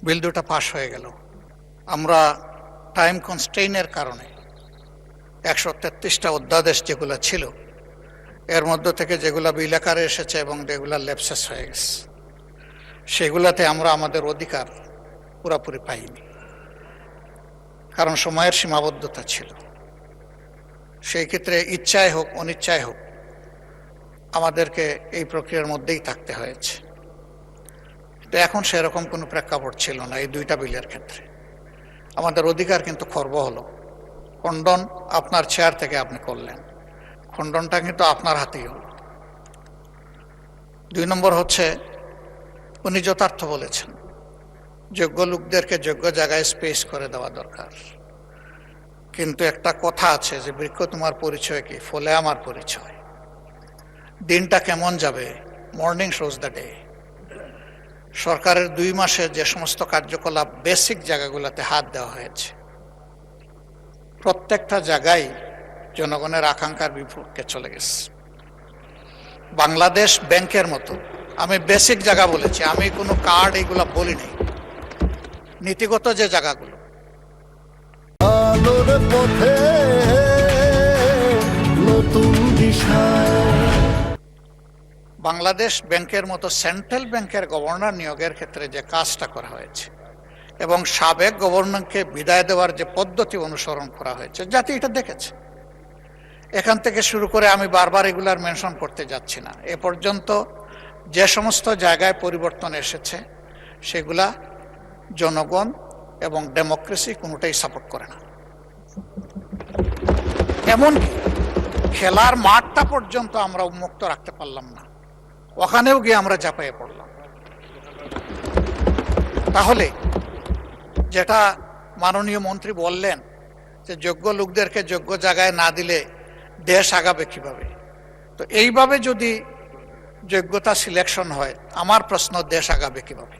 বিল দুটা পাশ হয়ে গেল। আমরা টাইম কনস্ট্রেইনের কারণে 133টা অধ্যাদেশ যেগুলো ছিল এর মধ্য থেকে যেগুলো বিল আকারে এসেছে এবং যেগুলো ল্যাপসেস হয়ে গেছে সেগুলাতে আমরা আমাদের অধিকার পুরোপুরি পাইনি, কারণ সময়ের সীমাবদ্ধতা ছিল। সেই ক্ষেত্রে ইচ্ছায় হোক অনিচ্ছায় হোক আমাদেরকে এই প্রক্রিয়ার মধ্যেই থাকতে হয়েছে। তো এখন সেরকম কোনো প্রেক্ষাপট ছিল না। এই দুইটা বিলের ক্ষেত্রে আমাদের অধিকার কিন্তু খর্ব হলো। খণ্ডন আপনার চেয়ার থেকে আপনি করলেন, খণ্ডনটা কিন্তু আপনার হাতেই হলো। 2 নম্বর হচ্ছে, উনি যথার্থ বলেছেন, যোগ্য লোকদেরকে যোগ্য জায়গায় স্পেস করে দেওয়া দরকার। কিন্তু একটা কথা আছে যে বৃক্ষ তোমার পরিচয় কি, ফলে আমার পরিচয়। দিনটা কেমন যাবে, মর্নিং শোজ দ্য ডে। সরকারের 2 মাসে যে সমস্ত কার্যকলাপ বেসিক জায়গাগুলোতে হাত দেওয়া হয়েছে, প্রত্যেকটা জায়গায় জনগণের আকাঙ্ক্ষার বিপক্ষে চলে গেছে। বাংলাদেশ ব্যাংকের মতো, আমি বেসিক জায়গা বলেছি, আমি কোনো কার্ড এগুলো বলিনি, নীতিগত যে জায়গাগুলো, আলোর পথে নতুন দিশা। বাংলাদেশ ব্যাংকের মতো সেন্ট্রাল ব্যাংকের গভর্নর নিয়োগের ক্ষেত্রে যে কাজটা করা হয়েছে এবং সাবেক গভর্নরকে বিদায় দেওয়ার যে পদ্ধতি অনুসরণ করা হয়েছে, জাতি এটা দেখেছে। এখান থেকে শুরু করে আমি বারবার এগুলার মেনশন করতে যাচ্ছি না। এ পর্যন্ত যে সমস্ত জায়গায় পরিবর্তন এসেছে সেগুলা জনগণ এবং ডেমোক্রেসি কোনোটাই সাপোর্ট করে না। এমনকি খেলার মাঠটা পর্যন্ত আমরা উন্মুক্ত রাখতে পারলাম না, ওখানেও গিয়ে আমরা ঝাঁপাইয়ে পড়লাম। তাহলে যেটা মাননীয় মন্ত্রী বললেন যে যোগ্য লোকদেরকে যোগ্য জায়গায় না দিলে দেশ আগাবে কিভাবে, তো এইভাবে যদি যোগ্যতা সিলেকশন হয়, আমার প্রশ্ন, দেশ আগাবে কিভাবে?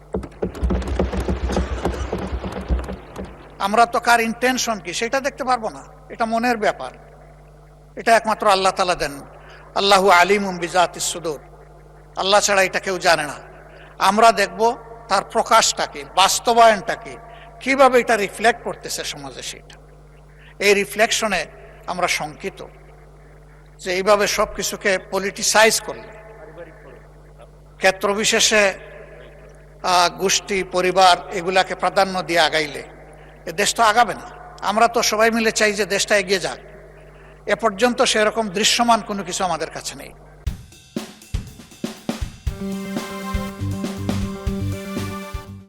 আমরা তো কার ইন্টেনশন কি সেটা দেখতে পারবো না, এটা মনের ব্যাপার, এটা একমাত্র আল্লাহ তাআলা দেন। আল্লাহু আলিমুম বিজাতিস সুদূর, আল্লাহ ছাড়া এটা কেউ জানে না। আমরা দেখব তার প্রকাশটা কি, বাস্তবায়নটা কি, কিভাবে এটা রিফ্লেক্ট করতেছে সমাজে। সেটা এই রিফ্লেকশনে আমরা শঙ্কিত যে এইভাবে সব কিছুকে পলিটিসাইজ করলে, ক্ষেত্র বিশেষে গোষ্ঠী পরিবার এগুলাকে প্রাধান্য দিয়ে আগাইলে এ দেশ তো আগাবে না। আমরা তো সবাই মিলে চাই যে দেশটা এগিয়ে যাক। এ পর্যন্ত সেরকম দৃশ্যমান কোনো কিছু আমাদের কাছে নেই।